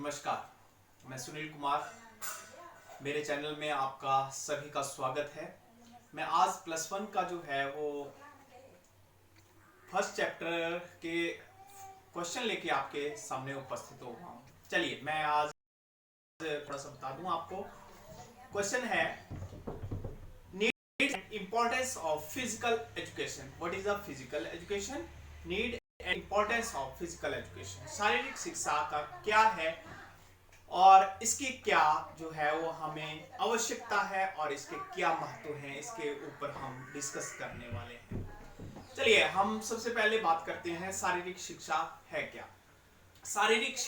नमस्कार, मैं सुनील कुमार। मेरे चैनल में आपका सभी का स्वागत है। मैं आज +1 का जो है वो फर्स्ट चैप्टर के क्वेश्चन लेके आपके सामने उपस्थित हो रहा हूँ। चलिए मैं आज थोड़ा सा बता दूं आपको। क्वेश्चन है need and importance of physical education. What is the physical education? Need and importance of physical education. शारीरिक शिक्षा का क्या है और इसकी क्या जो है वो हमें आवश्यकता है और इसके क्या महत्व हैं, इसके ऊपर हम डिस्कस करने वाले हैं। चलिए हम सबसे पहले बात करते हैं शारीरिक शिक्षा है क्या। शारीरिक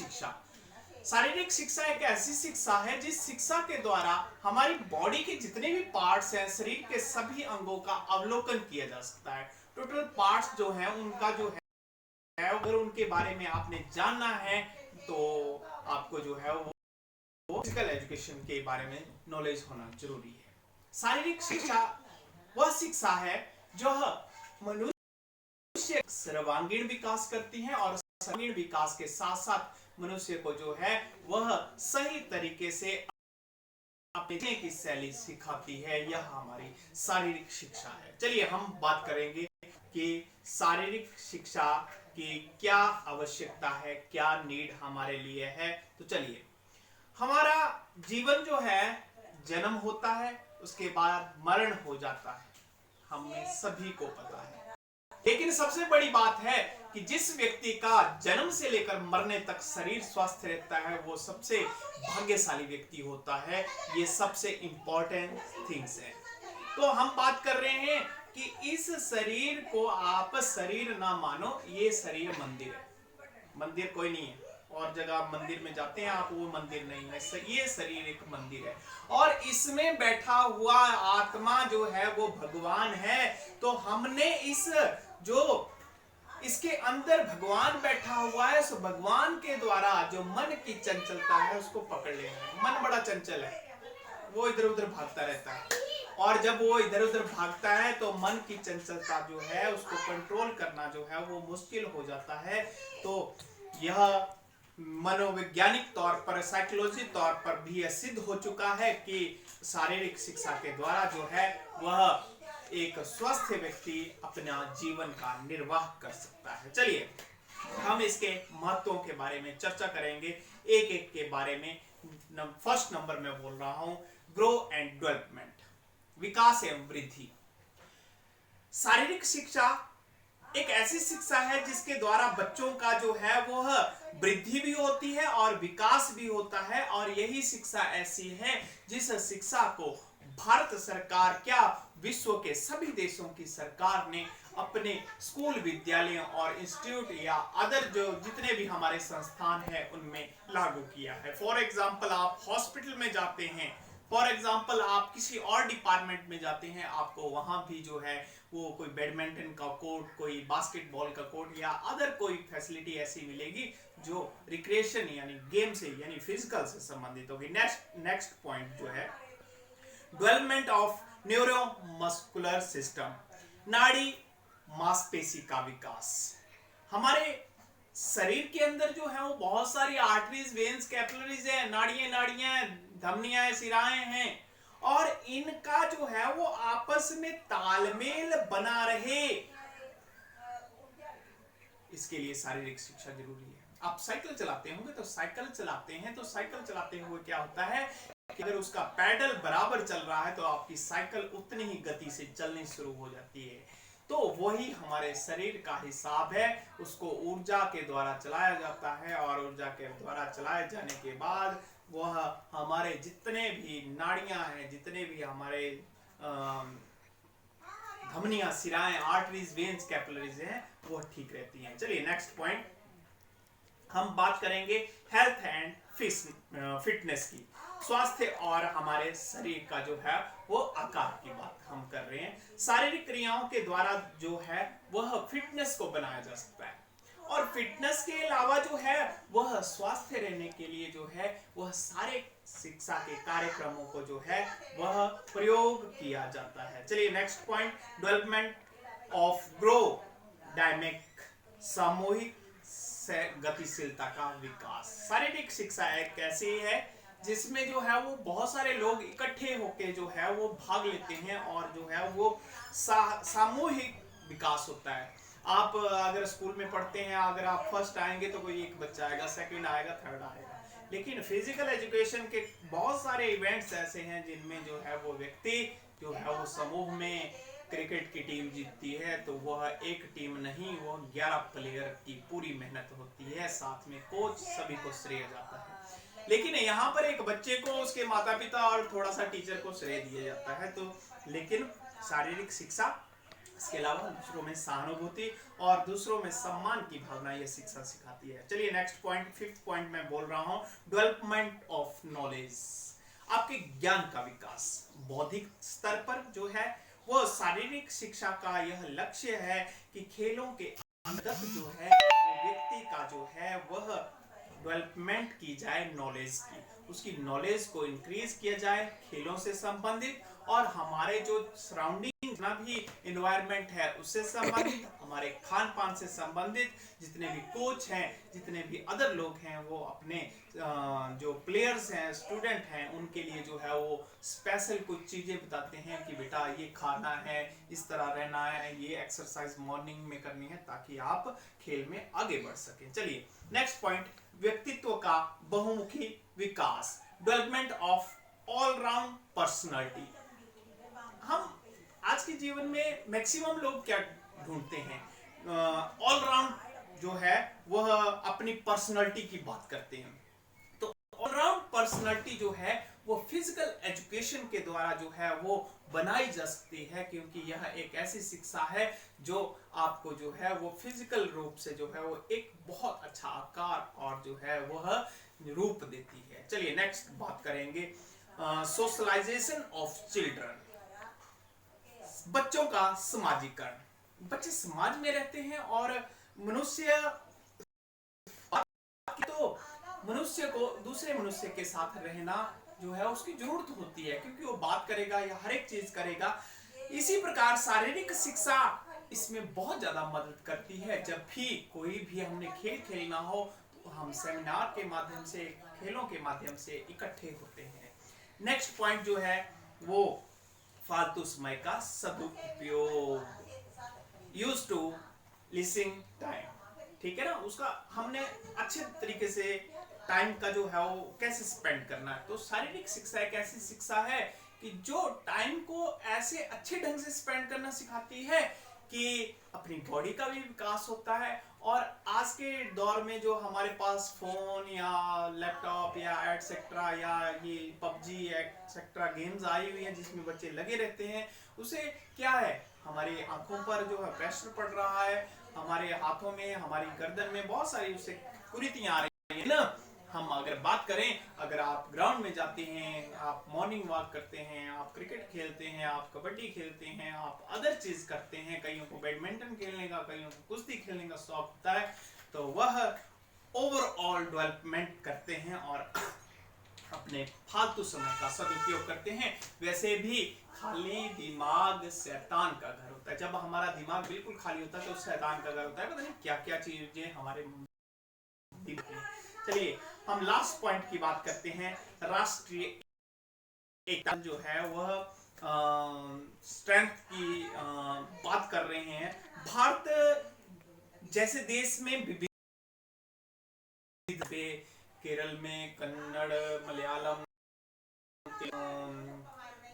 शिक्षा एक ऐसी शिक्षा है जिस शिक्षा के द्वारा हमारी बॉडी के जितने भी पार्ट्स हैं, शरीर के सभी अंगों का अवलोकन किया जा सकता है। टोटल पार्ट्स जो है उनका जो है अगर उनके बारे में आपने जानना है तो आपको जो है वो फिजिकल एजुकेशन के बारे में नॉलेज होना जरूरी है। शारीरिक शिक्षा वह शिक्षा है जो मनुष्य सर्वांगीण विकास करती है और सर्वांगीण विकास के साथ साथ मनुष्य को जो है वह सही तरीके से अपने जीने की शैली सिखाती है। यह हमारी शारीरिक शिक्षा है। चलिए हम बात करेंगे कि शारीरिक शिक्षा की क्या आवश्यकता है, क्या नीड हमारे लिए है। तो चलिए, हमारा जीवन जो है जन्म होता है, उसके बाद मरण हो जाता है, हमें सभी को पता है। लेकिन सबसे बड़ी बात है कि जिस व्यक्ति का जन्म से लेकर मरने तक शरीर स्वस्थ रहता है वो सबसे भाग्यशाली व्यक्ति होता है। ये सबसे इंपॉर्टेंट थिंग्स है। तो हम बात कर रहे हैं कि इस शरीर को आप शरीर ना मानो, ये शरीर मंदिर है। मंदिर कोई नहीं है और जगह आप मंदिर में जाते हैं आप, वो मंदिर नहीं है। ये शरीर एक मंदिर है और इसमें बैठा हुआ आत्मा जो है वो भगवान है। तो हमने इस जो इसके अंदर भगवान बैठा हुआ है, उस भगवान के द्वारा जो मन की चंचलता है उसको पकड़ लेना है। मन बड़ा चंचल है, वो इधर उधर भागता रहता है और जब वो इधर उधर भागता है तो मन की चंचलता जो है उसको कंट्रोल करना जो है वो मुश्किल हो जाता है। तो यह मनोवैज्ञानिक तौर पर, साइकोलॉजी तौर पर भी सिद्ध हो चुका है कि शारीरिक शिक्षा के द्वारा जो है वह एक स्वस्थ व्यक्ति अपना जीवन का निर्वाह कर सकता है। चलिए हम इसके महत्वों के बारे में चर्चा करेंगे, एक एक के बारे में। फर्स्ट नंबर में बोल रहा हूं ग्रो एंड डेवलपमेंट, विकास एवं वृद्धि। शारीरिक शिक्षा एक ऐसी शिक्षा है जिसके द्वारा बच्चों का जो है वह वृद्धि भी होती है और विकास भी होता है। और यही शिक्षा ऐसी है जिस शिक्षा को भारत सरकार, क्या विश्व के सभी देशों की सरकार ने अपने स्कूल, विद्यालयों और इंस्टीट्यूट या अदर जो जितने भी हमारे संस्थान हैं उनमें लागू किया है। फॉर एग्जाम्पल आप हॉस्पिटल में जाते हैं, फॉर एग्जाम्पल आप किसी और डिपार्टमेंट में जाते हैं, आपको वहां भी जो है वो कोई बैडमिंटन का कोर्ट, कोई बास्केटबॉल का कोर्ट या अदर कोई फैसिलिटी ऐसी मिलेगी जो रिक्रिएशन यानी गेम से यानी फिजिकल से संबंधित होगी। नेक्स्ट पॉइंट जो है डेवलपमेंट ऑफ न्यूरोमस्कुलर सिस्टम, नाड़ी मांसपेशी का विकास। हमारे शरीर के अंदर जो है वो बहुत सारी आर्टरीज, वेन्स, कैपिलरीज है, नाड़ियां, धमनियां, शिराएं हैं और इनका जो है वो आपस में तालमेल बना रहे, इसके लिए शारीरिक शिक्षा जरूरी है। आप साइकिल चलाते होंगे तो साइकिल चलाते हुए क्या होता है कि अगर उसका पैडल बराबर चल रहा है तो आपकी साइकिल उतनी ही गति से चलनी शुरू हो जाती है। तो वही हमारे शरीर का हिसाब है, उसको ऊर्जा के द्वारा चलाया जाता है और ऊर्जा के द्वारा चलाए जाने के बाद वह हमारे जितने भी नाड़ियां हैं, जितने भी हमारे धमनियां, सिराएं, आर्टरीज, वेन्स, कैपिलरीज हैं वो ठीक रहती हैं। चलिए नेक्स्ट पॉइंट हम बात करेंगे हेल्थ एंड फिटनेस की। स्वास्थ्य और हमारे शरीर का जो है वो आकार की बात हम कर रहे हैं। शारीरिक क्रियाओं के द्वारा जो है वह फिटनेस को बनाया जा सकता है और फिटनेस के अलावा जो है वह स्वास्थ्य रहने के लिए जो है वह सारे शिक्षा के कार्यक्रमों को जो है वह प्रयोग किया जाता है। चलिए next point development of grow dynamic, सामूहिक गतिशीलता का विकास। शारीरिक शिक्षा एक ऐसी है जिसमें जो है वो बहुत सारे लोग इकट्ठे होके जो है वो भाग लेते हैं और जो है वो सामूहिक विकास होता है। आप अगर स्कूल में पढ़ते हैं, अगर आप फर्स्ट आएंगे तो कोई एक बच्चा आएगा, सेकंड आएगा, थर्ड आएगा, लेकिन फिजिकल एजुकेशन के बहुत सारे इवेंट्स ऐसे हैं जिनमें जो है वो व्यक्ति जो है वो समूह में क्रिकेट की टीम जीतती है तो वह एक टीम नहीं, वह 11 प्लेयर की पूरी मेहनत होती है, साथ में कोच, सभी को श्रेय जाता है। लेकिन यहाँ पर एक बच्चे को उसके माता पिता और थोड़ा सा टीचर को श्रेय दिया जाता है। तो लेकिन शारीरिक शिक्षा, इसके अलावा दूसरों में सहानुभूति और दूसरों में सम्मान की भावना यह शिक्षा सिखाती है। चलिए नेक्स्ट पॉइंट, फिफ्थ पॉइंट मैं बोल रहा हूँ, डेवलपमेंट ऑफ नॉलेज, आपके ज्ञान का विकास। बौद्धिक स्तर पर जो है वो शारीरिक शिक्षा का यह लक्ष्य है कि खेलों के अंतर्गत जो है व्यक्ति का जो है वह डेवलपमेंट की जाए, नॉलेज की, उसकी नॉलेज को इंक्रीज किया जाए खेलों से संबंधित, और हमारे जो सराउंडिंग जितना भी एनवायरनमेंट है उससे संबंधित, हमारे खान पान से संबंधित, जितने भी कोच हैं, जितने भी अदर लोग हैं, वो अपने जो प्लेयर्स हैं, स्टूडेंट हैं, उनके लिए जो है वो स्पेशल कुछ चीजें बताते हैं कि बेटा ये खाना है, इस तरह रहना है, ये एक्सरसाइज मॉर्निंग में करनी है ताकि आप खेल में आगे बढ़ सके। चलिए नेक्स्ट पॉइंट, व्यक्तित्व का बहुमुखी विकास, डेवलपमेंट ऑफ ऑलराउंड पर्सनालिटी। हम आज के जीवन में मैक्सिमम लोग क्या ढूंढते हैं, ऑलराउंड जो है वह अपनी पर्सनालिटी की बात करते हैं। तो ऑलराउंड पर्सनालिटी जो है वो फिजिकल एजुकेशन के द्वारा जो है वो बनाई जा सकती है, क्योंकि यह एक ऐसी शिक्षा है जो आपको जो है वो फिजिकल रूप से जो है वो एक बहुत अच्छा आकार और जो है वह रूप देती है। चलिए नेक्स्ट बात करेंगे, सोशलाइजेशन ऑफ चिल्ड्रन, बच्चों का समाजीकरण। बच्चे समाज में रहते हैं और मनुष्य तो मनुष्य को दूसरे मनुष्य के साथ रहना जो है उसकी जरूरत होती है, क्योंकि वो बात करेगा या हर एक चीज करेगा। इसी प्रकार शारीरिक शिक्षा इसमें बहुत ज्यादा मदद करती है। जब भी कोई भी हमने खेल खेलना हो तो हम सेमिनार के माध्यम से, खेलों के माध्यम से इकट्ठे होते हैं। नेक्स्ट पॉइंट जो है वो फालतू समय का सदुपयोग, यूज टू लिसिंग टाइम, ठीक है ना, उसका हमने अच्छे तरीके से टाइम का जो है वो कैसे स्पेंड करना है। तो शारीरिक शिक्षा एक ऐसी शिक्षा है कि जो टाइम को ऐसे अच्छे ढंग से स्पेंड करना सिखाती है कि अपनी बॉडी का भी विकास होता है। और आज के दौर में जो हमारे पास फोन या लैपटॉप या एटसेट्रा या ये पबजी एटसेट्रा गेम्स आई हुई हैं जिसमें बच्चे लगे रहते हैं, उसे क्या है, हमारी आंखों पर जो है प्रेशर पड़ रहा है, हमारे हाथों में, हमारी गर्दन में बहुत सारी उससे कुरीतियां आ रही है ना। हम अगर बात करें, अगर आप ग्राउंड में जाते हैं, आप मॉर्निंग वॉक करते हैं, आप क्रिकेट खेलते हैं, आप कबड्डी खेलते हैं, आप अदर चीज करते हैं, कईयों को बैडमिंटन खेलने का, कईयों को कुश्ती खेलने का शौक होता है, तो वह ओवरऑल डेवलपमेंट करते हैं और अपने फालतू समय का सदुपयोग करते हैं। वैसे भी खाली दिमाग शैतान का घर होता है। जब हमारा दिमाग बिल्कुल खाली होता है तो शैतान का घर होता है, पता नहीं क्या क्या चीजें हमारे दिमाग में। चलिए हम लास्ट पॉइंट की बात करते हैं, राष्ट्रीय एकता जो है वह स्ट्रेंथ की बात कर रहे हैं। भारत जैसे देश में विविध, केरल में कन्नड़, मलयालम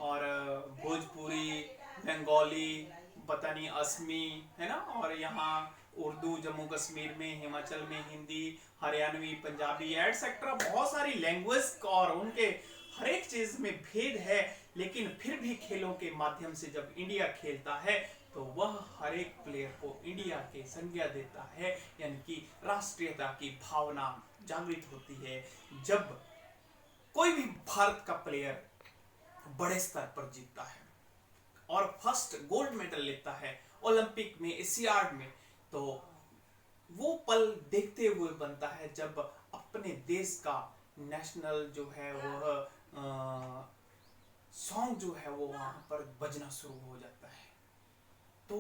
और भोजपुरी, बंगाली, पता नहीं असमी है ना, और यहाँ उर्दू जम्मू कश्मीर में, हिमाचल में हिंदी, हरियाणवी, पंजाबी एटसेट्रा, बहुत सारी लैंग्वेज और उनके हर एक चीज में भेद है। लेकिन फिर भी खेलों के माध्यम से जब इंडिया खेलता है तो वह हर एक प्लेयर को इंडिया के संज्ञा देता है, यानी कि राष्ट्रीयता की भावना जागृत होती है। जब कोई भी भारत का प्लेयर बड़े स्तर पर जीतता है और फर्स्ट गोल्ड मेडल लेता है ओलंपिक में, एशियाड में, तो वो पल देखते हुए बनता है जब अपने देश का नेशनल जो है वह सॉन्ग जो है वो वहां पर बजना शुरू हो जाता है। तो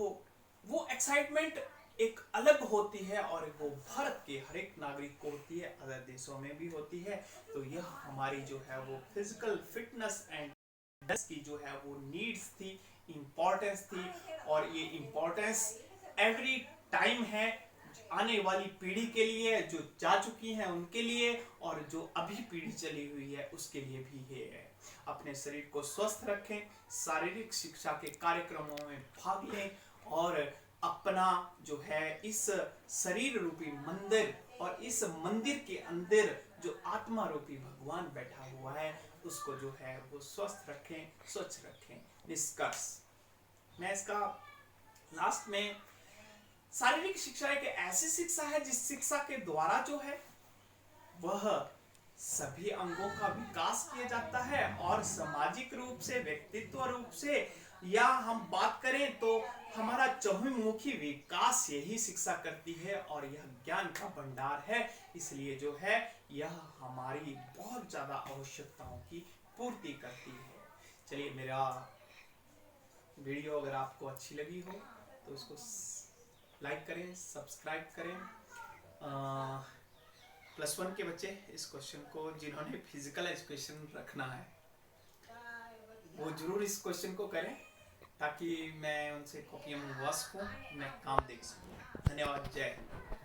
वो एक्साइटमेंट एक अलग होती है और वो भारत के हर एक नागरिक को होती है, अदर देशों में भी होती है। तो यह हमारी जो है वो फिजिकल फिटनेस एंड की जो है वो नीड्स थी, इम्पोर्टेंस थी, और ये इम्पोर्टेंस एवरी टाइम है, आने वाली पीढ़ी के लिए, जो जा चुकी हैं उनके लिए, और जो अभी पीढ़ी चली हुई है उसके लिए भी है। अपने शरीर को स्वस्थ रखें, शारीरिक शिक्षा के कार्यक्रमों में भाग लें, और अपना जो है इस शरीर रूपी मंदिर और इस मंदिर के अंदर जो आत्मा रूपी भगवान बैठा हुआ है उसको जो है वो स्वस्थ रखें, स्वच्छ रखें। निष्कर्ष मैं इसका लास्ट में, शारीरिक शिक्षा एक ऐसी शिक्षा है जिस शिक्षा के द्वारा जो है वह सभी अंगों का विकास किया जाता है, और सामाजिक रूप से, व्यक्तित्व रूप से, या हम बात करें तो हमारा चहुमुखी विकास यही शिक्षा करती है, और यह ज्ञान का भंडार है। इसलिए जो है यह हमारी बहुत ज्यादा आवश्यकताओं की पूर्ति करती है। चलिए, मेरा वीडियो अगर आपको अच्छी लगी हो तो इसको लाइक करें, सब्सक्राइब करें। +1 के बच्चे इस क्वेश्चन को, जिन्होंने फिजिकल एजुकेशन रखना है, वो जरूर इस क्वेश्चन को करें, ताकि मैं उनसे कॉपियां मंगवा सकूं, मैं काम देख सकूं। धन्यवाद। जय हिंद।